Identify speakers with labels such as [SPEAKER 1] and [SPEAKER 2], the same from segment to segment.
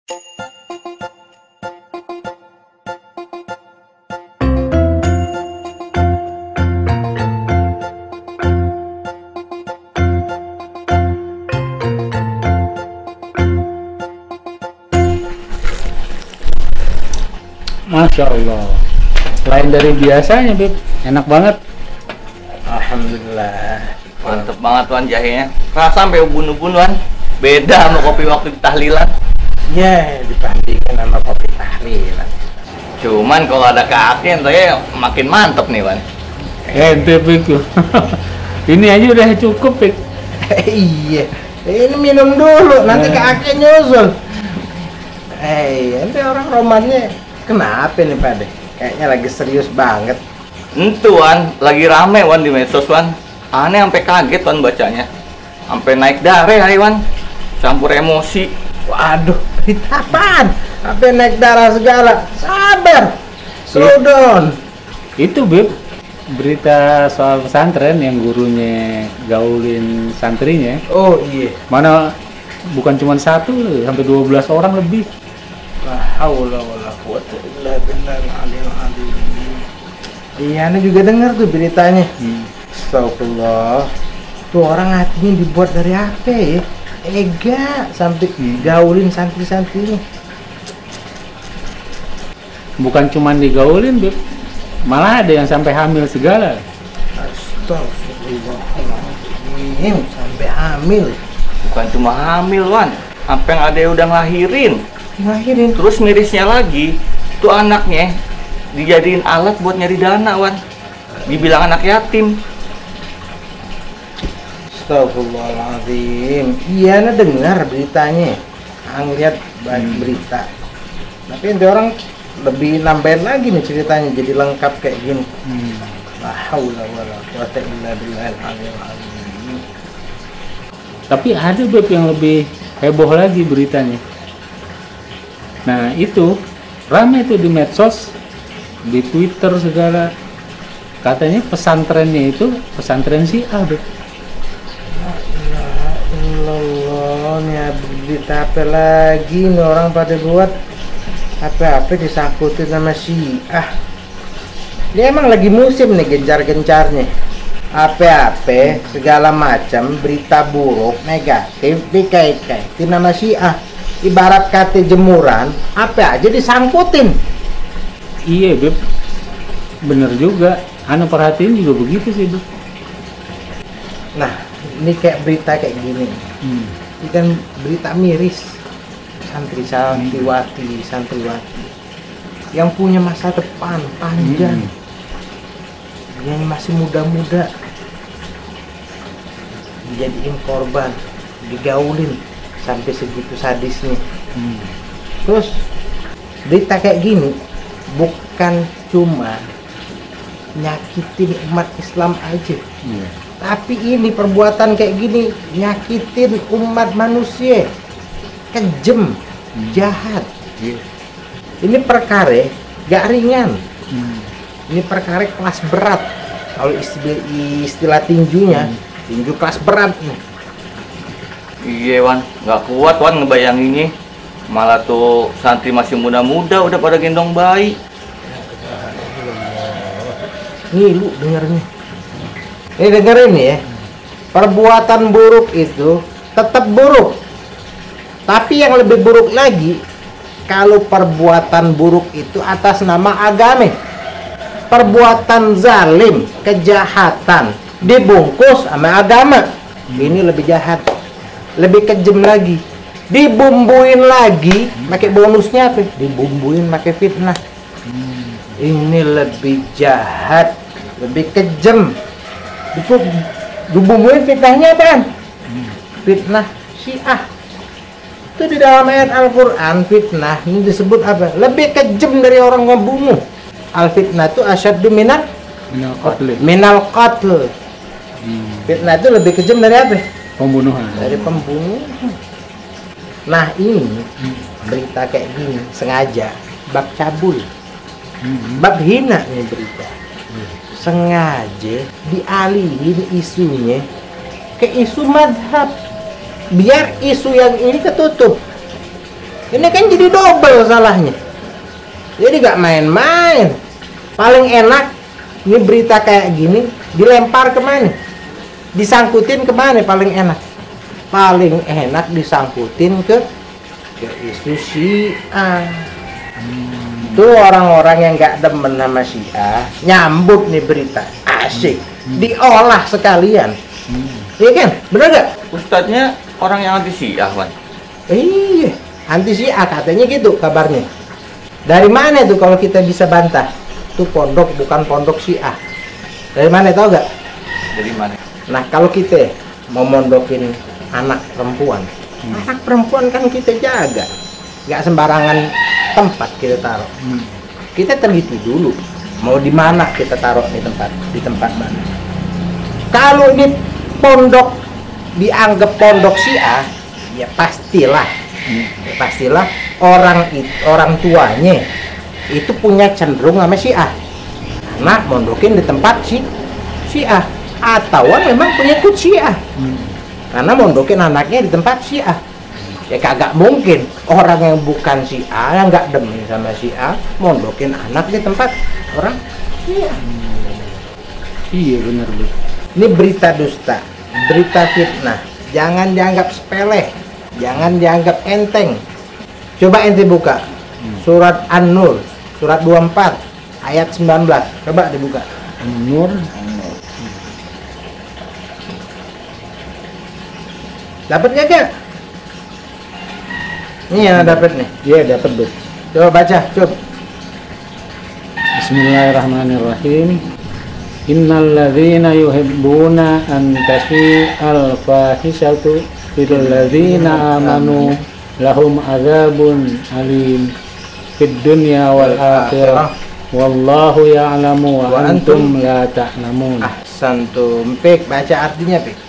[SPEAKER 1] Masya Allah, lain dari biasanya, Beb. Enak banget.
[SPEAKER 2] Alhamdulillah.
[SPEAKER 3] Mantep banget Wan jahenya. Rasa sampai ubun-ubun Wan. Beda sama kopi waktu di tahlilan.
[SPEAKER 2] Ya, dibandingkan sama kopi tahlilan.
[SPEAKER 3] Cuman kalau ada keakin saya makin mantep nih Wan.
[SPEAKER 1] Ente, Beb. Ini aja udah cukup, Beb.
[SPEAKER 2] Iya. Ini minum dulu, nanti kakek nyusul. Ente orang romannya kenapa nih Pak De? Kayaknya lagi serius banget.
[SPEAKER 3] Entu Wan, lagi rame Wan di medsos Wan. Aneh sampai kaget Wan bacanya. Sampai naik darah hari Wan. Campur emosi.
[SPEAKER 2] Waduh, berita apaan? Sampai naik darah segala. Sabar. Slow down.
[SPEAKER 1] Itu, Beb, berita soal pesantren yang gurunya gaulin santrinya.
[SPEAKER 2] Oh iya.
[SPEAKER 1] Mana bukan cuma satu, sampai 12 orang lebih.
[SPEAKER 2] La haula wala quwata illa billahil aliyil azim. Iya, Ana juga dengar tuh beritanya. Astagfirullah. Tuh orang hatinya dibuat dari apa ya? Ega sampai gaulin santri-santrinya.
[SPEAKER 1] Bukan cuma digaulin, Beb. Malah ada yang sampai hamil segala.
[SPEAKER 2] Astagfirullahaladzim, sampai hamil.
[SPEAKER 3] Bukan cuma hamil Wan. Sampai yang ada yang udah ngelahirin.
[SPEAKER 2] Ngelahirin.
[SPEAKER 3] Terus mirisnya lagi, tuh anaknya dijadiin alat buat nyari dana Wan. Dibilang anak yatim.
[SPEAKER 2] Astagfirullahaladzim. Iya, Ana dengar beritanya. Ana lihat berita. Tapi ada orang lebih nambahin lagi nih ceritanya jadi lengkap kayak gini. La haula wala quwata illa billahil aliyil azim.
[SPEAKER 1] Tapi ada, Beb, yang lebih heboh lagi beritanya. Nah, itu ramai tuh di medsos, di Twitter segala. Katanya pesantrennya itu pesantren Syiah, Beb.
[SPEAKER 2] Allah, nih berita apa lagi nih orang pada buat apa-apa disangkutin sama Syiah. Dia emang lagi musim nih gencar-gencarnya. Apa-apa segala macam berita buruk negatif dikait-kaitin sama Syiah. Ibarat kata jemuran, apa aja disangkutin.
[SPEAKER 1] Iya, Beb. Bener juga. Ana perhatiin juga begitu sih, Beb.
[SPEAKER 2] Nah, ini kayak berita kayak gini. Ini kan berita miris. Santriwati yang punya masa depan panjang, yang masih muda-muda dijadiin korban, digaulin sampai segitu sadisnya. Terus berita kayak gini bukan cuma nyakitin umat Islam aja, tapi ini perbuatan kayak gini nyakitin umat manusia. Kejem, jahat. Ini perkara gak ringan. Ini perkara kelas berat. Kalau istilah tinjunya, tinju kelas berat nih.
[SPEAKER 3] Iya Wan, nggak kuat Wan ngebayanginnya. Malah tuh santri masih muda-muda udah pada gendong bayi.
[SPEAKER 2] Nih lu dengerin. Ini dengerin nih ya. Perbuatan buruk itu tetap buruk. Tapi yang lebih buruk lagi, kalau perbuatan buruk itu atas nama agama. Perbuatan zalim, kejahatan, dibungkus sama agama. Ini lebih jahat. Lebih kejam lagi. Dibumbuin lagi, pakai bonusnya apa? Dibumbuin pakai fitnah. Ini lebih jahat, lebih kejam. Dibumbuin fitnahnya apaan? Fitnah Syiah. Itu di dalam ayat Al-Quran fitnah ini disebut apa? Lebih kejam dari orang ngebunuh. Al-fitnah itu asyaddu minal qatl. Fitnah itu lebih kejam dari apa?
[SPEAKER 1] Pembunuhan.
[SPEAKER 2] Dari pembunuhan. Nah ini berita kayak gini sengaja bab cabul, bab hina nih berita. Sengaja dialihin isunya ke isu madhab. Biar isu yang ini ketutup. Ini kan jadi double salahnya. Jadi gak main-main. Paling enak ini berita kayak gini dilempar kemana? Disangkutin kemana paling enak? Paling enak disangkutin ke isu Syiah. Tuh orang-orang yang gak demen sama Syiah nyambut nih berita, asik, diolah sekalian. Iya kan? Bener gak?
[SPEAKER 3] Ustadznya orang yang anti Syiah, Wan.
[SPEAKER 2] Iya, anti Syiah katanya gitu kabarnya. Dari mana tuh kalau kita bisa bantah? Tuh pondok bukan pondok Syiah. Dari mana tahu gak?
[SPEAKER 3] Dari mana?
[SPEAKER 2] Nah kalau kita mau mondokin anak perempuan, anak perempuan kan kita jaga, nggak sembarangan tempat kita taruh. Kita teliti dulu mau di mana kita taruh di tempat mana. Kalau ini pondok dianggap pondok Syiah, ya pastilah orang tuanya itu punya cenderung sama Syiah. Nah, mondokin di tempat Syiah atau memang punya ikut Syiah. Karena mondokin anaknya di tempat Syiah. Ya kagak mungkin orang yang bukan Syiah, yang nggak demen sama Syiah, mondokin anak di tempat orang Syiah.
[SPEAKER 1] Iya benar Bu.
[SPEAKER 2] Ini berita dusta, berita fitnah. Jangan dianggap sepele, jangan dianggap enteng. Coba ente buka surat An-Nur, surat 24 ayat 19. Coba dibuka.
[SPEAKER 1] An-Nur.
[SPEAKER 2] Dapat gak? Ini yang dapat nih. Iya, dapat, Bu. Coba baca, coba.
[SPEAKER 1] Bismillahirrahmanirrahim. Innal ladzina yuhibbuna an tashi'al fahishatu fil ladzina amanu lahum adzabun alim fid dunya wal akhirah wallahu ya'lamu wa antum la ta'lamun.
[SPEAKER 2] Ahsantum. Pik, baca artinya, Pik.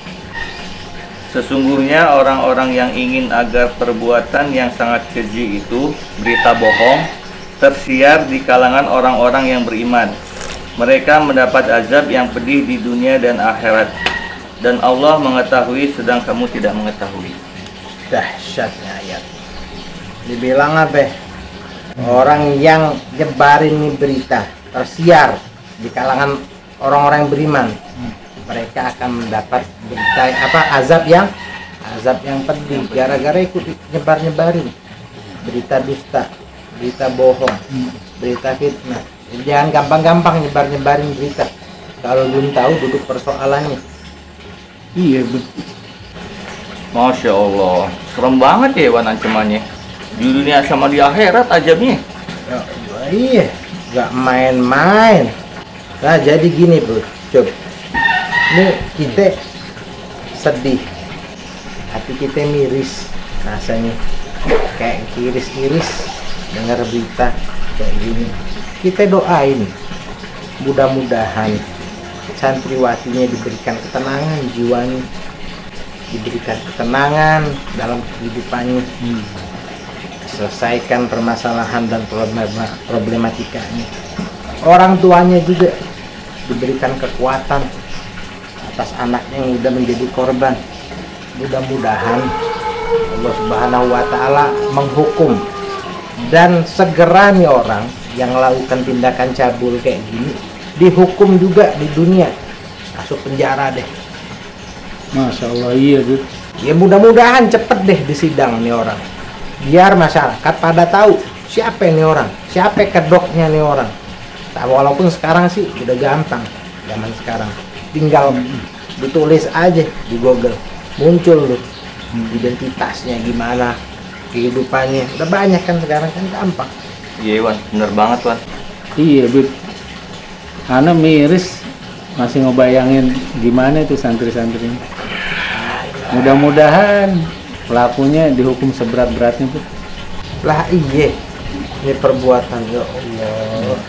[SPEAKER 3] Sesungguhnya orang-orang yang ingin agar perbuatan yang sangat keji itu, berita bohong, tersiar di kalangan orang-orang yang beriman. Mereka mendapat azab yang pedih di dunia dan akhirat. Dan Allah mengetahui sedang kamu tidak mengetahui.
[SPEAKER 2] Dahsyatnya ayat. Dibilang apa? Orang yang nyebarin nih berita tersiar di kalangan orang-orang yang beriman, mereka akan mendapat berita azab yang pedih gara-gara ikut nyebarin berita dusta, berita bohong, berita fitnah. Jangan gampang-gampang nyebarin berita kalau belum tahu duduk persoalannya.
[SPEAKER 1] Iya Bu.
[SPEAKER 3] Masya Allah, serem banget ya Wan ancamannya. Di dunia sama di akhirat azabnya.
[SPEAKER 2] Ya, iya, nggak main-main. Nah jadi gini Bu, coba. Ini kita sedih, hati kita miris rasanya, kayak iris-iris dengar berita kayak gini. Kita doain mudah-mudahan santriwatinya diberikan ketenangan jiwanya, diberikan ketenangan dalam kehidupannya, selesaikan permasalahan dan problematikanya. Orang tuanya juga diberikan kekuatan atas anaknya yang sudah menjadi korban. Mudah-mudahan Allah Subhanahu wa Ta'ala menghukum dan segera nih orang yang melakukan tindakan cabul kayak gini dihukum juga di dunia, masuk penjara deh.
[SPEAKER 1] Masya Allah, iya Bu.
[SPEAKER 2] Ya mudah-mudahan cepet deh disidang nih orang, biar masyarakat pada tahu siapa ini orang, siapa kedoknya nih orang. Nah, walaupun sekarang sih udah gampang, zaman sekarang tinggal ditulis aja di Google, muncul tuh identitasnya gimana, kehidupannya udah banyak kan sekarang, kan gampang.
[SPEAKER 3] Iya Wan, bener banget Wan.
[SPEAKER 1] Iya Bu. Ana miris masih ngebayangin gimana itu santri-santrinya. Mudah-mudahan pelakunya dihukum seberat-beratnya Bu.
[SPEAKER 2] Lah iya, ini perbuatan ya Allah.